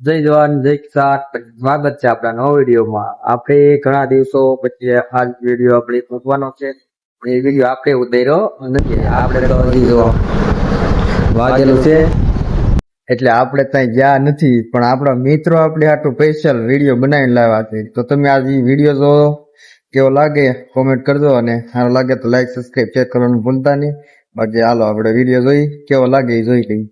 જય જવાન જય કિસાન સ્વાગત છે આપણા નવા વિડીયોમાં. આપણે ઘણા દિવસો પછી આ વિડીયો આપણે મૂકવાનો છે. એ વિડીયો આપણે ઉતાર્યો નથી, આપણે તો હજી જો વાગેલું છે એટલે આપણે ત્યાં ગયા નથી, પણ આપણા મિત્રો આપણે આટલું સ્પેશિયલ વિડીયો બનાવીને લાવ્યા છે. તો તમે આ વિડીયો જો કેવો લાગે કોમેન્ટ કરજો, અને સારો લાગે તો લાઈક સબસ્ક્રાઈબ શેર કરવાનું ભૂલતા નહીં. બાકી હાલો આપણે વિડીયો જોઈ કેવો લાગે એ જોઈ લઈએ.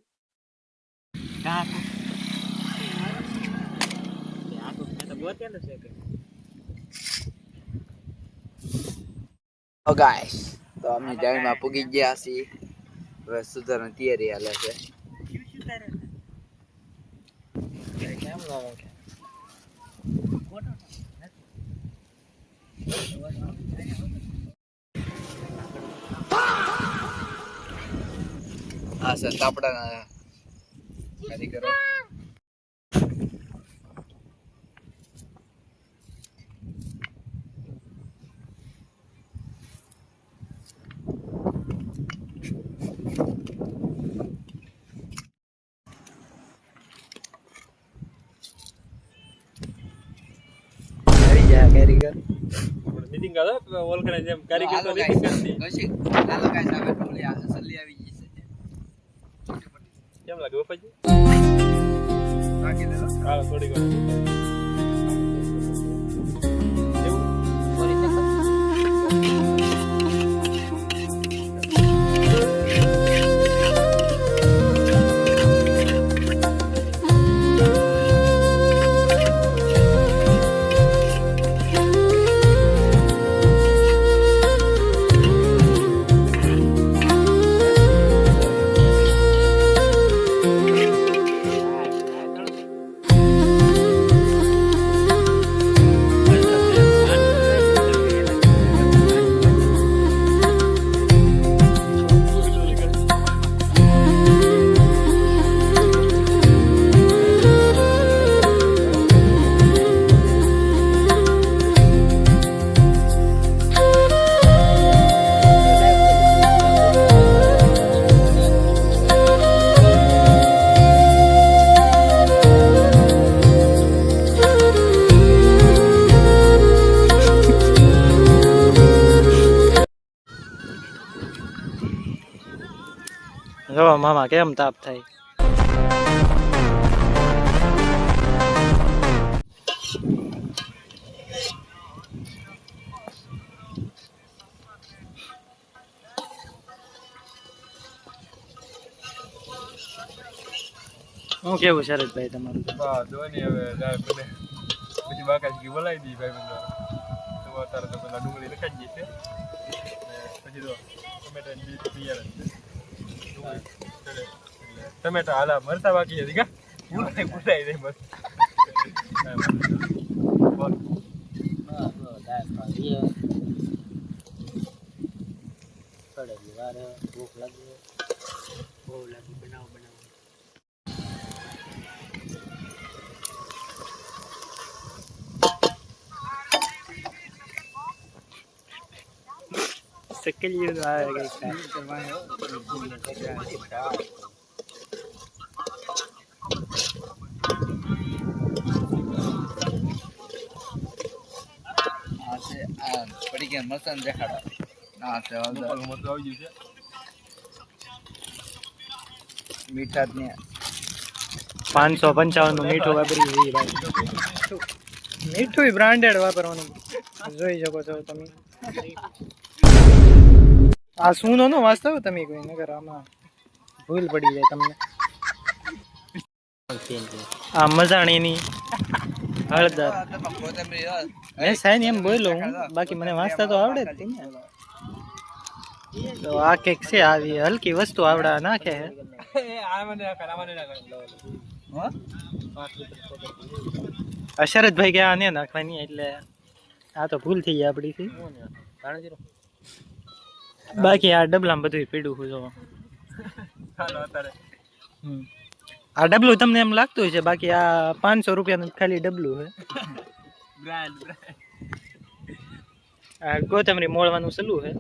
ગાઈસ તો અમે ટાઈમમાં પૂગી ગયા છીએ. હવે સુધારવાની તૈયારી હાલે છે. આ છે તાપડાના કારીગરો. કારીગર મીટિંગ આલો ઓળખણે જેમ કારીગર તો મીટિંગ કરતી કશી હાલો ગાઈસ આવે ટોલી અસલી આવી ગઈ છે. કેમ લાગે બાપાજી? નાખી દેલો હા થોડી વાર જો મામા કેમ તાપ થાય. હું કેવું શરદભાઈ તમારું? હા જોની હવે દાળ બને પછી બાકાજી બોલાવી દી ભાઈ બંધો તો અત્યારે તો પેલા ડુંગળી રખાઈ ગઈ છે ને પછી તો ટમેટાની બીજ તૈયાર જ છે. ટમેટા હાલા મરતા બાકી હતી કા પૂરાઈ જાય બસ. ભૂખ લાગી બહુ લાગી બનાવો. सकलिए आ गए પડી ગયા મસાન દેખાડો. હા છે મોટું આવી ગયું છે. મીઠા ને 555 નું મીઠું વાપરી છે ભાઈ. મીઠું બ્રાન્ડેડ વાપરવાનું જોઈ શકો છો તમે. આ શું નો વાસ્તવ તમે કોઈ નગર આમાં ભૂલ પડી જાય તમને. આ મજાણીની હળદર મેં સાહેબ એમ બોલ્યો હું, બાકી મને વાંચતા તો આવડે જ ને. તો આ કેક છે, આવી હલકી વસ્તુ આવડા નાખે હે. અશરદભાઈ કે આ ને નાખવાની, એટલે આ તો ભૂલ થઈ ગઈ આપડીથી. બાકી આ ડબલામાં બધું પીડું હું જોવા. આ ડબલું તમને એમ લાગતું હોય છે, બાકી આ 500 રૂપિયાનું ખાલી ડબલું છે. આ કોથમરી મોળવાનું સલું છે.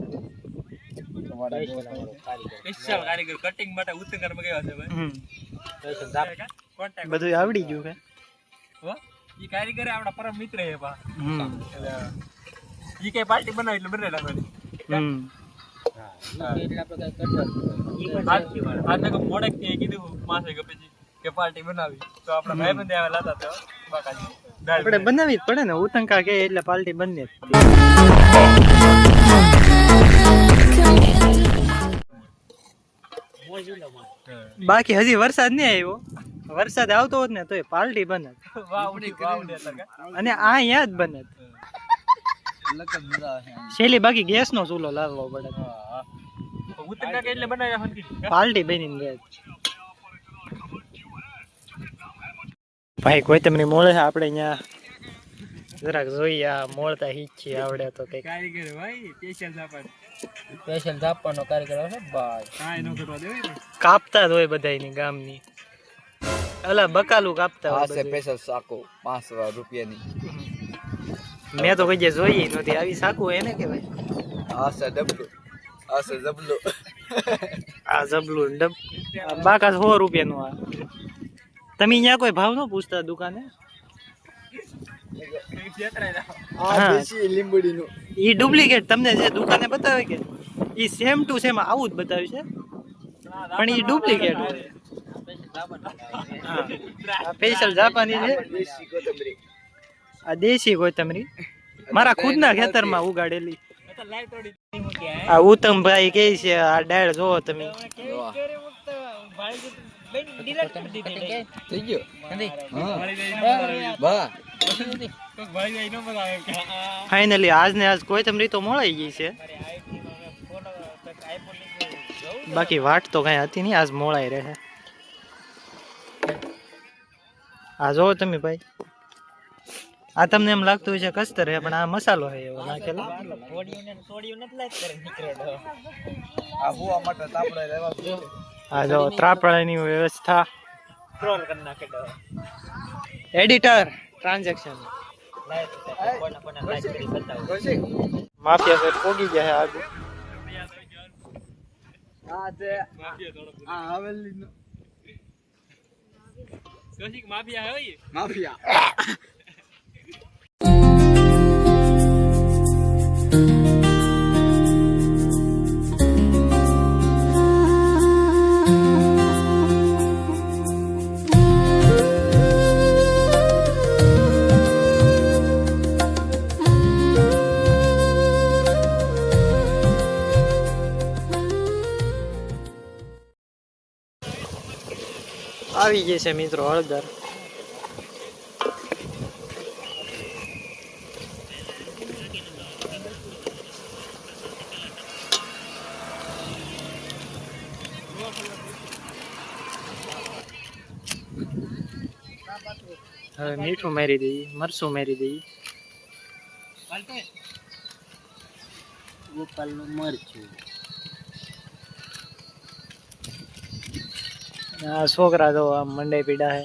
સ્પેશિયલ કારીગર કટિંગ માટે ઉત્તર માં ગયો છે ભાઈ. બધું આવડી ગયું છે. ઈ કારીગર આપણા પરમ મિત્ર હે પા હમ એટલે ઈ કઈ પાર્ટી બનાવી એટલે બને લાગવાની હમ આજને તો મોડેક થી કીધું માસે કે પછી કે પાર્ટી બનાવી તો આપણા ભાઈબંધ આવેલા હતા તો બાકાજી આપણે બનાવી જ પડે ને ઉતંકા કે એટલે પાર્ટી બને જ. બાકી હજી વરસાદ નહીં આવ્યો. વરસાદ આવતો હોત ને તો પાર્ટી બને વાહ ઉડી હતા અને આ અહીંયા જ બને છેલ્લી બાકી ગેસ નો ચૂલો લાવવો પડે ઉતંકા કે એટલે બનાવ્યા હંકી પાર્ટી બની રહે. ભાઈ કોઈ તમને મોળે છે આપણે અહીંયા જરાક જોઈએ આ મોળતા હીચી આવડે તો કઈક કારીગર ભાઈ સ્પેશિયલ જાપાન સ્પેશિયલ જાપાનનો કારીગર હશે ભાઈ. કાઈ નો કરવા દેવાય ને કાપતા જ હોય બધાયની ગામની અલા બકાલું કાપતા આ હોય છે બધું. સ્પેશિયલ સાકો 5 રૂપિયાની. મેં તો કઈ જોઈ નહોતી આવી સાકું એને કે ભાઈ આ છે ડબલું. આ છે જબલું. આ જબલું ડબ આ બાકા 100 રૂપિયાનું આ. તમે અહીંયા કોઈ ભાવ ન પૂછતા દુકાને? આ દેશી લીંબડીનું. ઈ ડુપ્લિકેટ તમને જે દુકાને બતાવે કે ઈ સેમ ટુ સેમ આવું જ બતાવ્યું છે પણ ઈ ડુપ્લિકેટ હોય. હા આ સ્પેશિયલ જાપાની છે. દેશી કોથમરી. આ દેશી કોથમરી મારા ખુદના ખેતરમાં ઉગાડેલી. આ ઉત્તમભાઈ કહે છે આ ડાળ જોવો તમે. થઈ ગયો વાહ. ભાઈ નો બનાવે ફાઇનલી આજ ને આજ કોથમરી તો મળાઈ ગઈ છે. બાકી વાટ તો કઈ હતી નહીં આજ મોળાઈ રહે. આ જોવો તમે ભાઈ આ તમને એમ લાગતું હોય છે કસ્તર હે પણ આ મસાલો હે એવો નાખેલો. આ હુવા માટે તાપડે લેવા આ જો ત્રાપડાની વ્યવસ્થા. એડિટર ટ્રાન્ઝેક્શન માફિયા સર પોગી ગયા છે આગળ. આ છે આ હવેલી કશીક માફિયા હોય માફિયા. આવી ગઈ છે મિત્રો હળદર. હવે મીઠું મારી દઈએ, મરચું મારી દઈએ. ગોપાલનું મરચું. આ છોકરા તો આમ મંડાઈ પીડા હે.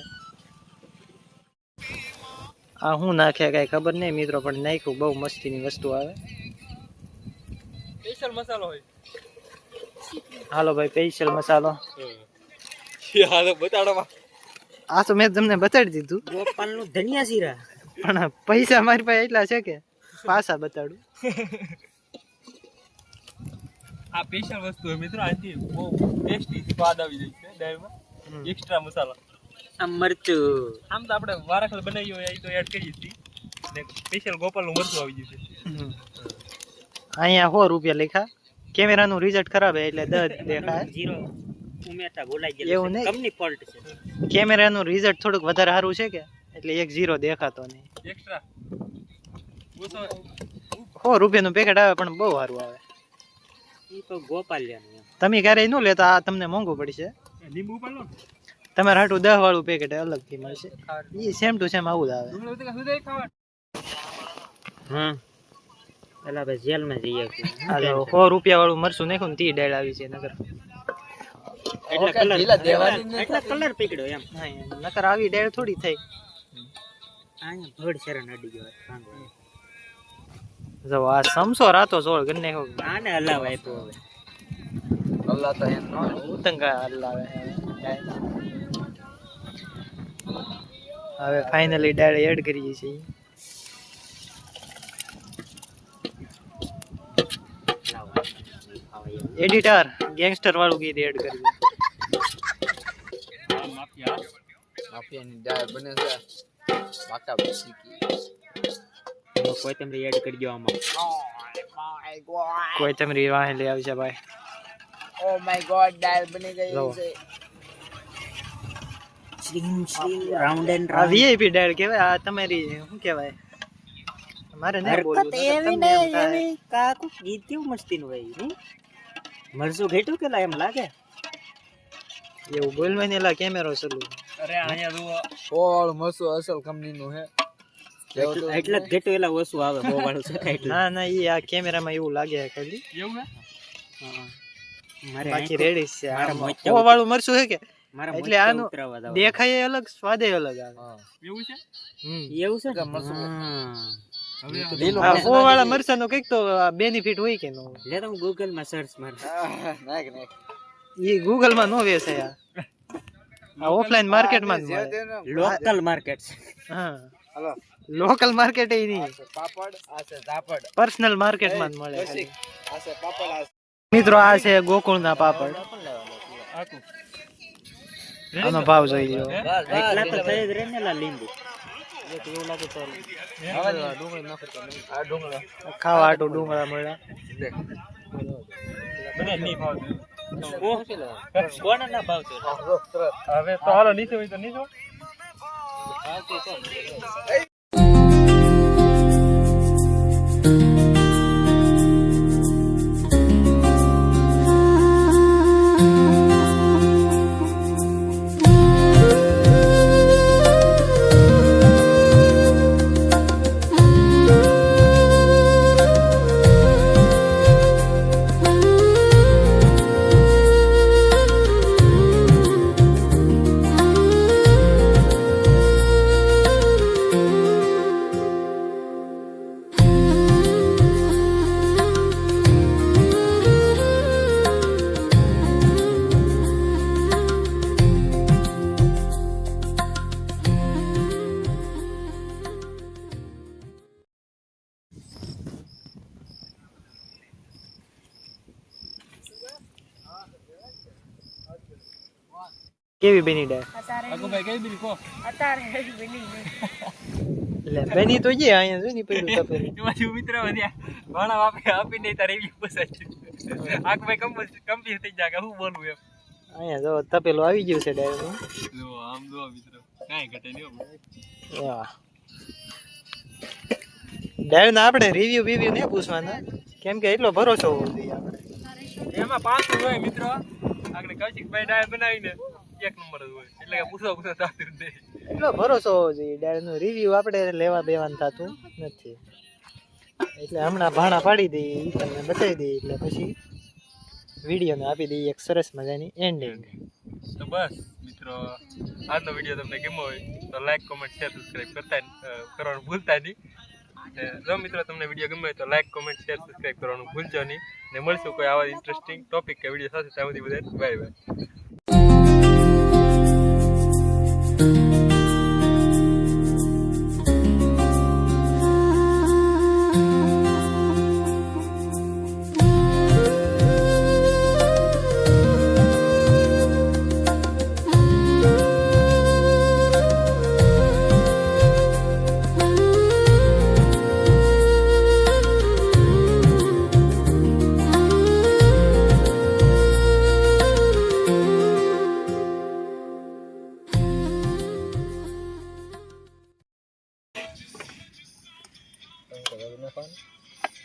આ હું નાખે કઈ ખબર નહીં મિત્રો પણ નાખ્યું. બહુ મસ્તીની વસ્તુ આવે. સ્પેશિયલ મસાલો હોય હાલો ભાઈ સ્પેશિયલ મસાલો. હાલો બતાડો. આ તો મેં તમને બતાડી દીધું ગોપાલનું ધનિયા જીરા. પણ પૈસા મારી પાસે એટલા છે કે પાછા બતાડું. આ સ્પેશિયલ વસ્તુ હોય મિત્રો. આથી બહુ ટેસ્ટી સ્વાદ આવી જાય છે દાળમાં. એક્સ્ટ્રા મસાલા આમ મરચું. આમ તો આપણે વારાખલ બનાવી હોય એ તો એડ કરીએ છીએ ને સ્પેશિયલ ગોપાલનું મરચું આવી ગયું છે. અહીંયા 100 રૂપિયા લેખા. કેમેરાનું રિઝલ્ટ ખરાબ હે એટલે 10 દેખાય. ઉમેટા બોલાઈ ગયેલું એવું નહીં. કમની ફોલ્ટ છે. કેમેરાનું રિઝલ્ટ થોડુંક વધારે સારું છે કે એટલે 1 0 દેખાતો નહીં. એક્સ્ટ્રા 100 રૂપિયાનું પેકેટ આવે પણ બહુ સારું આવે. ઈ તો ગોપાલિયાનું. તમે ક્યારેય ન લેતા. આ તમને મોંઘું પડશે. લીંબુ પાલો તમારે હાટું 10 વાળું પેકેટ અલગથી મળશે. એ સેમ ટુ સેમ આવું જ આવે. ડુંગળી ઉતકા સુધી ખાવા પેલા ભાઈ જેલમાં જઈએ. આ જો 100 રૂપિયા વાળું મરચું નાખ્યું ને તી ડાળ આવી છે નકર. એટલા કલર પીકડ્યો એમ. હા, નકર આવી ડાળ થોડી થઈ. અહીંયા ભડ શરણ અડી ગયો ભાંગો. જો આ સમસો રાતો સોળ ગન્ને હો. આને હલાવ આપ્યો હવે. અલ્લાહ તો એમ ઉતંગા હલાવે. હવે ફાઇનલી દાળ એડ કરીએ છીએ. એડિટર ગેંગસ્ટર વાળું ગીત એડ કરી દે. માફિયાની દાળ બને છે બાકા બસીકી. કોથમરી એડ કરી દો આમાં. કોઈ તમારી વાહે લઈ આવશે ભાઈ. ઓ માય ગોડ દાળ બની ગઈ લો. છે. રાઉન્ડ એન્ડ આ વીઆઈપી દાળ કહેવાય. આ તમારી શું કહેવાય? મારે નહીં બોલવું. હરકત એવી ને એવી કાકુ ગીત કેવું મસ્તીનું હોય નહીં મરસું ઘેટું કેલા એમ લાગે. એવું બોલવાની એલા કેમેરો ચાલુ. અરે અહીંયા જુઓ ઓળ મસુ અસલ કંપનીનું હે. એટલે જ ઘેટું એલા ઓછું આવે બહુ વાળું છે એટલે. ના ના ઈ આ કેમેરામાં એવું લાગે ખાલી. એવું હે હા. મારે બાકી રેડી છે. મારા આ મોચા ઓ વાળું મરચું છે કે મારા એટલે મોચા આનું ઉતરાવા દાવ. દેખાય એ અલગ, સ્વાદે અલગ આવે. એવું છે એવું છે કે મરચું. હવે આ ઓ વાળા મરચાનો કઈક તો બેનિફિટ હોય કે નો? લે તો ગૂગલ માં સર્ચ માર. નાખ નાખ. ઈ ગૂગલ માં નો વેચાય. આ ઓફલાઈન માર્કેટ માં જ મળે. Local market. હા હાલો લોકલ માર્કેટ એ નહીં, પાપડ આ છે ઝાપડ. પર્સનલ માર્કેટ માં જ મળે આ ખાલી. છે પાપડ આ છે. મિત્રો આ છે ગોકુળના પાપડ. આકું આનો ભાવ જોઈ લો. એટલા તો થઈ જ રે ને લા લીંબુ. આ ડુંગળી ખાવા આટું ડુંગળા મળ્યા. બધા નહીં ભાવતું. કોણ ના ભાવ છે હવે તો હાલો નીચે હોય તો નીચે. કેવી બની ડાળ? આકું ભાઈ કઈ બીજી કો એટલે બની તો જે અહીંયા જોઈ ને પડ્યું તપેલું. તમારી મિત્ર વધ્યા ઘણા આપી નહીં તારે એવી પસંદ. આકું ભાઈ કંપી થઈ જાય કે હું બોલું એમ. અહીંયા જો તપેલું આવી ગયું છે ડાળનું. જો આમ જો મિત્ર કાંઈ ઘટે નહીં હો. વાહ. ડાળના આપણે રિવ્યુ બીવ્યુ નહીં પૂછવાના, કેમ કે એટલો ભરોસો હોવો જોઈએ આપણે. એમાં પાછું હોય મિત્રો આપણે કૌશિકભાઈ ડાળ બનાવીને એક નંબર જ હોય એટલે કે પૂછવા થતું નહીં. એટલો ભરોસો હોવો જોઈએ. ડાળનું રિવ્યુ આપણે લેવા બેવાનું થતું નથી. એટલે હમણાં ભાણા પાડી દઈએ, ઈ તમને બતાવી દઈએ, એટલે પછી વિડીયોને આપી દઈએ એક સરસ મજાની એન્ડિંગ. તો બસ મિત્રો આજનો વિડીયો તમને ગમ્યો હોય તો લાઈક કોમેન્ટ શેર સબસ્ક્રાઈબ કરવાનું ભૂલતા નહીં. જો મિત્રો તમને વિડીયો ગમ્યો હોય તો લાઈક કોમેન્ટ શેર સબસ્ક્રાઈબ કરવાનું ભૂલજો નહીં. ને મળશું કોઈ આવા ઇન્ટરેસ્ટિંગ ટોપિક કે વિડીયો સાથે. ત્યાં સુધી બધા બાય બાય.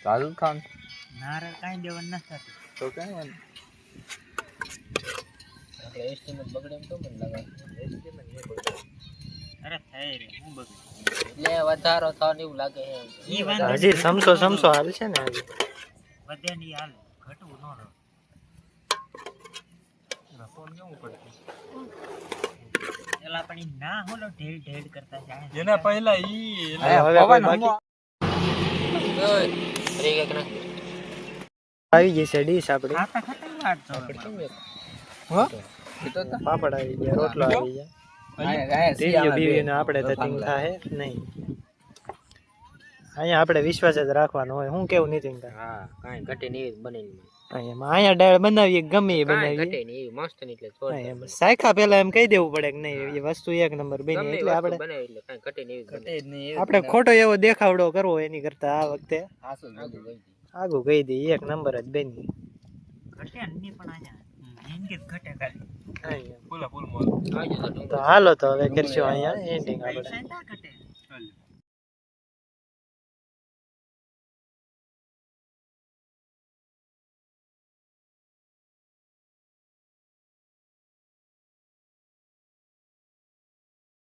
શાહરુખ ખાન નારળ કાંઈ દેવાનું ના થતું. તો કઈ વાંધો આપણે એસ્ટિમેટ બગડે એમ તો મને લાગે એસ્ટિમેટ નહીં બગડે. અરે થઈ રે હું બગડે એટલે વધારો થવાનું એવું લાગે છે. ઈ વાંધો હજી સમસો હાલ છે ને હજી. વધે ની હાલ ઘટવું ન રહે. ફોન કેવું પડતું એલા પણ ઈ ના હોલો ઢેડ ઢેડ કરતા જાય. એના પહેલા ઈ હવે કોઈ બાકી આવી ગઈ છે ડીશ આપણી. ખાતા ખાતા વાત છો. હા એ તો પાપડ આવી ગયા, રોટલો આવી ગયા. ટીવીઓ બીવીને આપણે ધતિંગ થાય નહીં. અહીંયા આપણે વિશ્વાસ જ રાખવાનો હોય. હું કેવું નીતિન કા? હા કાંઈ ઘટે નહીં એવી બનેલી અહીંયા ડાળ બનાવીએ ગમે એ બનાવીએ. ઘટે નહીં એવી મસ્ત નહીં એટલે હા, એમ સાયખા પેલા એમ કહી દેવું પડે કે નહીં એ વસ્તુ એક નંબર બની એટલે આપણે બનાવી એટલે કાંઈ ઘટે નહીં એવી આપણે ખોટો એવો દેખાવડો કરવો એની કરતા આ વખતે હાસું આગું કહી દઈએ એક નંબર જ બની. ઘટે નહીં પણ અહીંયા જિંદગી ઘટે ખાલી ફૂલા ફૂલ મોલ તો હાલો તો હવે કરશું અહીંયા એન્ડિંગ આપણે. ઘટે